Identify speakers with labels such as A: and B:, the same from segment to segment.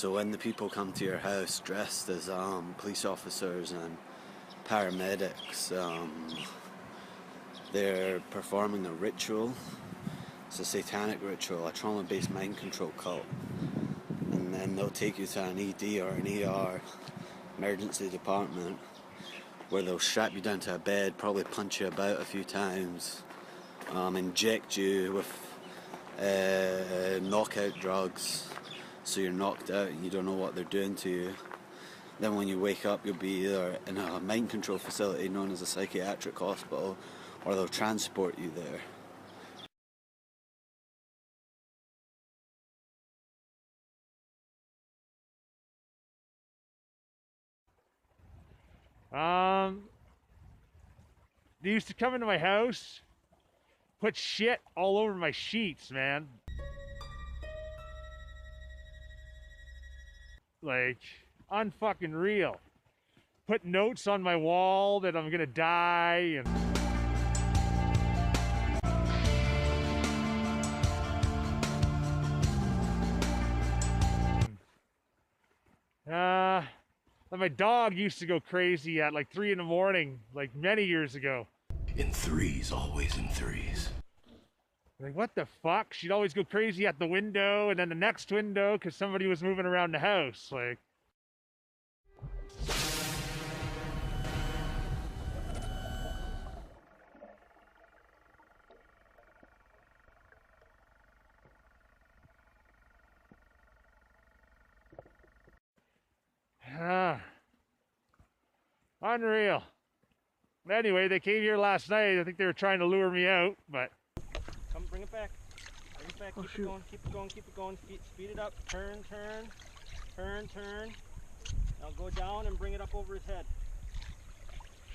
A: So when the people come to your house dressed as police officers and paramedics, they're performing a ritual. It's a satanic ritual, a trauma-based mind control cult. And then they'll take you to an ED or an ER, emergency department, where they'll strap you down to a bed, probably punch you about a few times, inject you with knockout drugs, so you're knocked out and you don't know what they're doing to you. Then when you wake up, you'll be either in a mind control facility known as a psychiatric hospital, or they'll transport you there.
B: They used to come into my house, put shit all over my sheets, man. Like, unfucking real. Put notes on my wall that I'm gonna die, and my dog used to go crazy at like 3 in the morning, like many years ago.
C: In threes, always in threes.
B: Like, what the fuck? She'd always go crazy at the window and then the next window because somebody was moving around the house. Like, unreal. Anyway, they came here last night. I think they were trying to lure me out, but...
D: Come, bring it back. Bring it back. Keep it going, keep it going, keep it going. Speed it up. Turn, turn. Turn, turn. Now go down and bring it up over his head.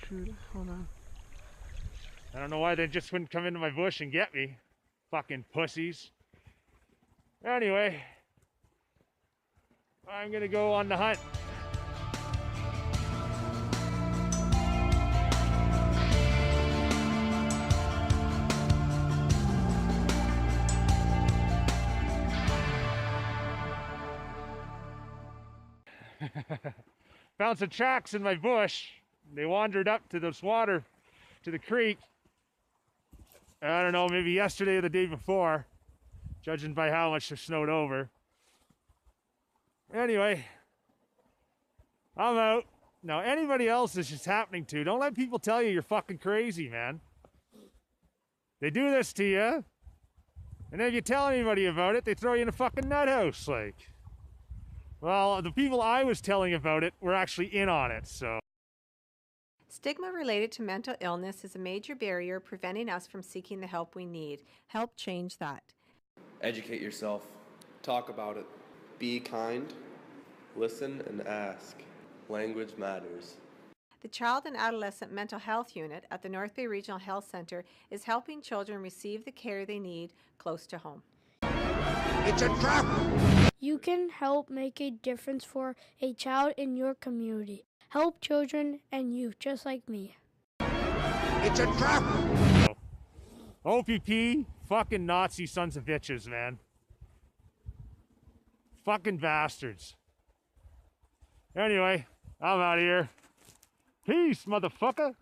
E: Shoot, hold on.
B: I don't know why they just wouldn't come into my bush and get me. Fucking pussies. Anyway, I'm gonna go on the hunt. Found some tracks in my bush. They wandered up to this water, to the creek. I don't know, maybe yesterday or the day before, judging by how much they snowed over. Anyway, I'm out. Now, anybody else this is happening to, don't let people tell you you're fucking crazy, man. They do this to you, and then if you tell anybody about it, they throw you in a fucking nut house, like. Well, the people I was telling about it were actually in on it, so.
F: Stigma related to mental illness is a major barrier preventing us from seeking the help we need. Help change that.
G: Educate yourself. Talk about it. Be kind. Listen and ask. Language matters.
F: The Child and Adolescent Mental Health Unit at the North Bay Regional Health Centre is helping children receive the care they need close to home.
H: It's a trap!
I: You can help make a difference for a child in your community. Help children and youth just like me.
H: It's a trap!
B: OPP, fucking Nazi sons of bitches, man. Fucking bastards. Anyway, I'm out of here. Peace, motherfucker.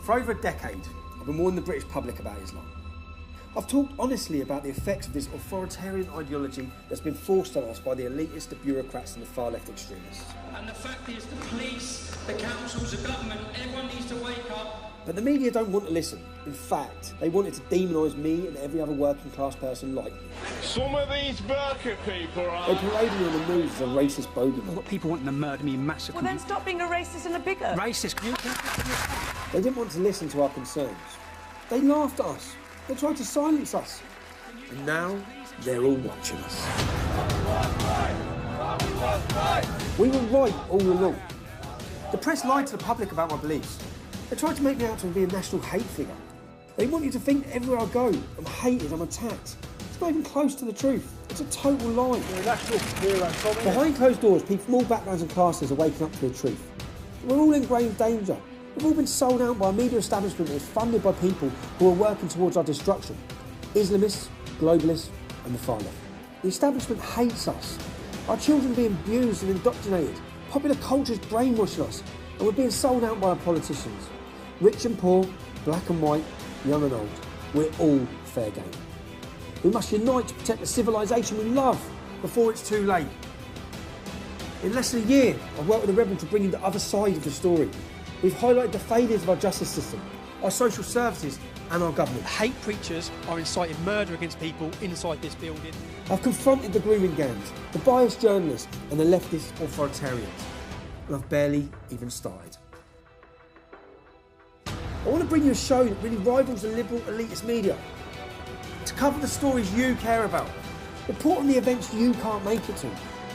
J: For over a decade, I've been warning the British public about Islam. I've talked honestly about the effects of this authoritarian ideology that's been forced on us by the elitists, the bureaucrats and the far left extremists.
K: And the fact is the police, the councils, the government, everyone needs to wake up.
J: But the media don't want to listen. In fact, they wanted to demonise me and every other working class person like me.
L: Some of these burqa people are...
J: They parade me on the news as a racist bogeyman.
M: I've got people wanting to murder me, massacre me.
N: Well then stop being a racist and a bigot.
M: Racist?
J: They didn't want to listen to our concerns. They laughed at us. They tried to silence us. And now, they're all watching us. We were right all along. The press lied to the public about my beliefs. They tried to make me out to be a national hate figure. They want you to think everywhere I go, I'm hated, I'm attacked. It's not even close to the truth. It's a total lie.
L: You're a national hero, Tommy.
J: Behind closed doors, people from all backgrounds and classes are waking up to the truth. We're all in grave danger. We've all been sold out by a media establishment that is funded by people who are working towards our destruction. Islamists, globalists and the far left. The establishment hates us. Our children are being abused and indoctrinated. Popular culture's brainwashing us, and we're being sold out by our politicians. Rich and poor, black and white, young and old, we're all fair game. We must unite to protect the civilization we love before it's too late. In less than a year, I've worked with the Rebel to bring you the other side of the story. We've highlighted the failures of our justice system, our social services and our government.
O: Hate preachers are inciting murder against people inside this building.
J: I've confronted the grooming gangs, the biased journalists and the leftist authoritarians. And I've barely even started. I want to bring you a show that really rivals the liberal elitist media. To cover the stories you care about, report on the events you can't make it to,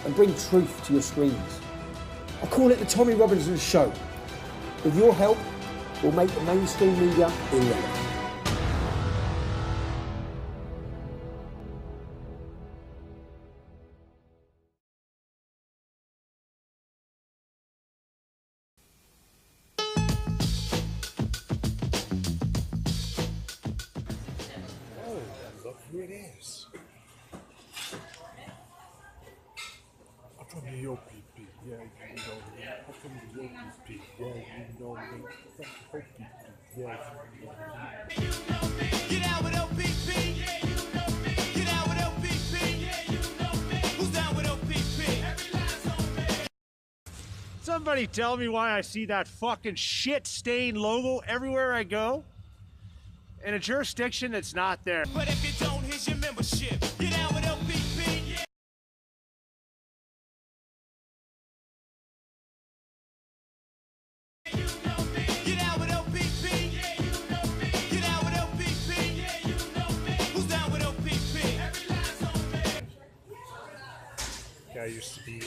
J: and bring truth to your screens. I call it the Tommy Robinson Show. With your help, we'll make the mainstream media irrelevant.
P: Look who it is. I'm from the OPP, yeah, you know me. I'm from the OPP, yeah, you know me. I'm from the OPP, yeah, you know me.
Q: Get out with OPP, yeah, you know me. Get out with OPP, yeah, you know me. Who's down with OPP? Every line's on me.
B: Somebody tell me why I see that fucking shit-stained logo everywhere I go in a jurisdiction that's not there.
Q: But if you don't, here's your membership. Get out with OPP, yeah. You know me. Get out with OPP, yeah, you know me. Get out with OPP, yeah, you know me. Who's down with OPP? Every line's on me.
P: Guy used to be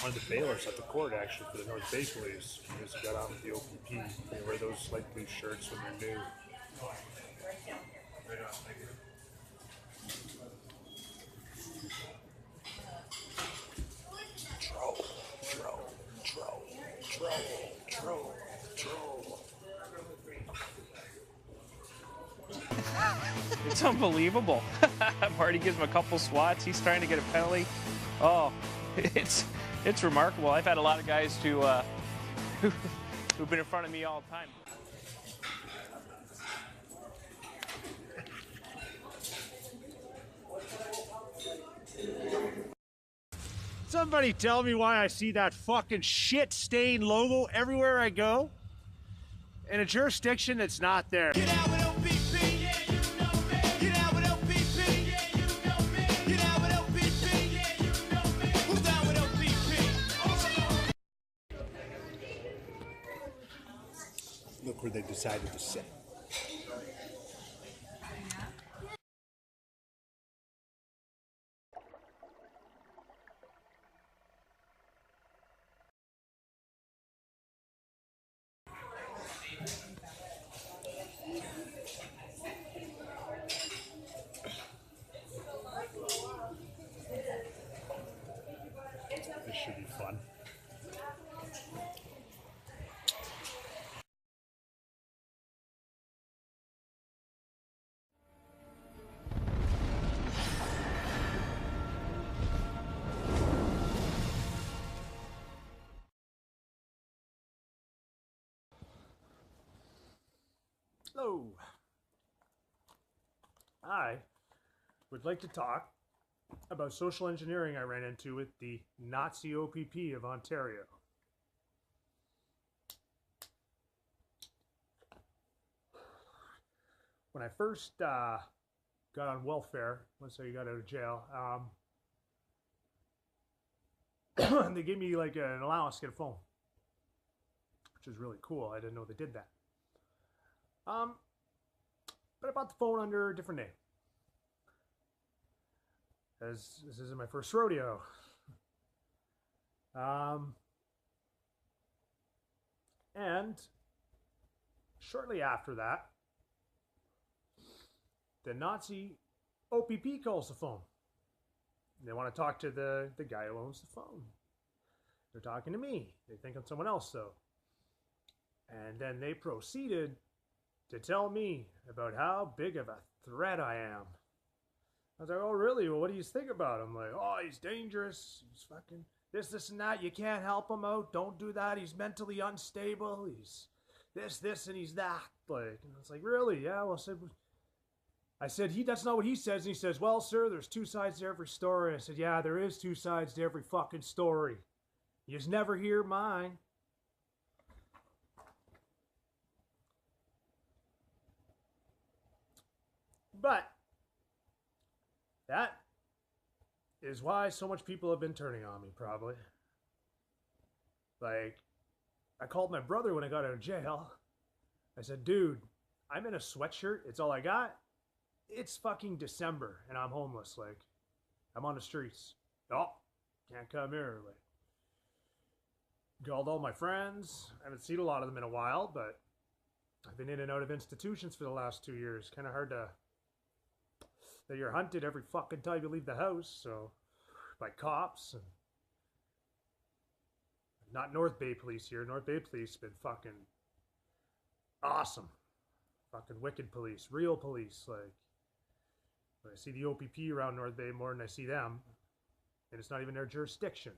P: one of the bailiffs at the court, actually, for the North Bay Police. He just got on with the OPP. They wear those light blue shirts when they're new.
R: It's unbelievable. Marty gives him a couple swats. He's trying to get a penalty. Oh, it's remarkable. I've had a lot of guys who've been in front of me all the time.
B: Somebody tell me why I see that fucking shit-stained logo everywhere I go in a jurisdiction that's not there.
Q: Get out with OPP, yeah, you know me. Get out with OPP, yeah, you know me. Get out with OPP, yeah, you know me. Who's down with OPP?
P: Look where they decided to sit. This should be fun.
B: Hello. I would like to talk about social engineering I ran into with the Nazi OPP of Ontario. When I first got on welfare, let's say you got out of jail, they gave me like an allowance to get a phone, which is really cool. I didn't know they did that. But I bought the phone under a different name, as this isn't my first rodeo. And shortly after that, the Nazi OPP calls the phone. They want to talk to the guy who owns the phone. They're talking to me. They think I'm someone else, though. And then they proceeded to tell me about how big of a threat I am. I was like, oh, really? Well, what do you think about him? Like, oh, he's dangerous. He's fucking this, and that. You can't help him out. Don't do that. He's mentally unstable. He's this, and he's that. Like, and I was like, really? Yeah, well, I said, that's not what he says. And he says, well, sir, there's two sides to every story. I said, yeah, there is two sides to every fucking story. You just never hear mine. But that is why so much people have been turning on me, probably. Like, I called my brother when I got out of jail. I said, dude, I'm in a sweatshirt. It's all I got. It's fucking December, and I'm homeless. Like, I'm on the streets. Oh, can't come here. Like, called all my friends. I haven't seen a lot of them in a while, but I've been in and out of institutions for the last 2 years. Kind of hard to... that you're hunted every fucking time you leave the house, so... by cops, and... not North Bay police here. North Bay police have been fucking... awesome. Fucking wicked police. Real police, like... I see the OPP around North Bay more than I see them, and it's not even their jurisdiction.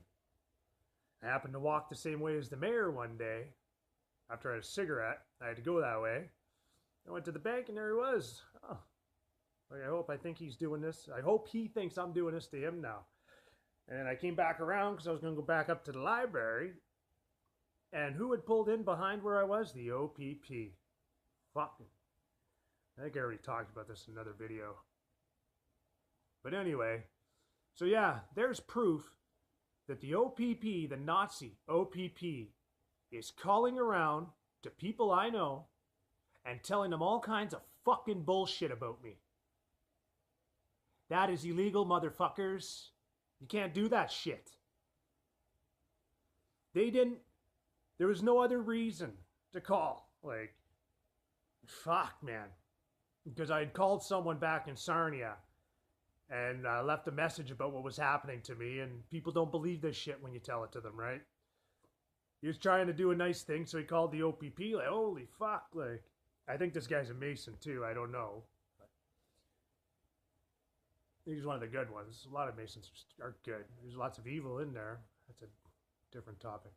B: I happened to walk the same way as the mayor one day. After I had a cigarette, I had to go that way. I went to the bank and there he was. Oh, like, I think he's doing this. I hope he thinks I'm doing this to him now. And I came back around because I was going to go back up to the library. And who had pulled in behind where I was? The OPP. Fucking. I think I already talked about this in another video. But anyway, so yeah, there's proof that the OPP, the Nazi OPP, is calling around to people I know and telling them all kinds of fucking bullshit about me. That is illegal, motherfuckers. You can't do that shit. There was no other reason to call. Like, fuck, man. Because I had called someone back in Sarnia and left a message about what was happening to me, and people don't believe this shit when you tell it to them, right? He was trying to do a nice thing, so he called the OPP, like, holy fuck, like, I think this guy's a Mason too, I don't know. But he's one of the good ones. A lot of Masons are good. There's lots of evil in there. That's a different topic.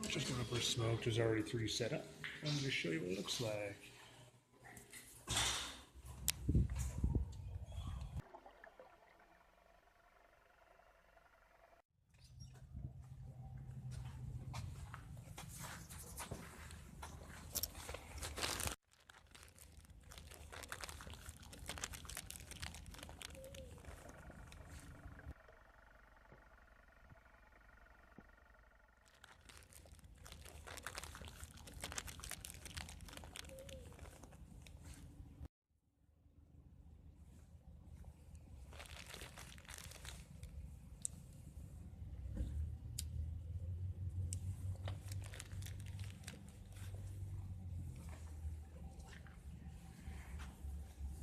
B: Just going for smoke. There's already 3 set up. I'm going to show you what it looks like.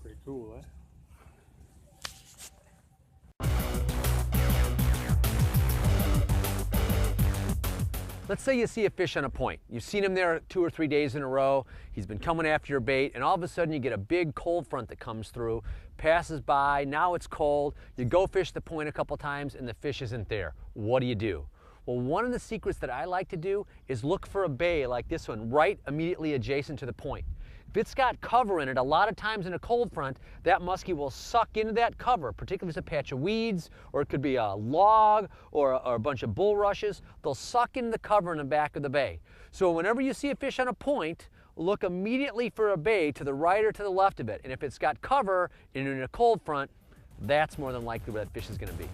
B: Pretty cool, eh?
S: Let's say you see a fish on a point. You've seen him there 2 or 3 days in a row. He's been coming after your bait, and all of a sudden you get a big cold front that comes through, passes by, now it's cold. You go fish the point a couple times and the fish isn't there. What do? Well, one of the secrets that I like to do is look for a bay like this one right immediately adjacent to the point. If it's got cover in it, a lot of times in a cold front, that muskie will suck into that cover, particularly if it's a patch of weeds, or it could be a log, or a bunch of bulrushes. They'll suck into the cover in the back of the bay. So whenever you see a fish on a point, look immediately for a bay to the right or to the left of it. And if it's got cover and in a cold front, that's more than likely where that fish is going to be.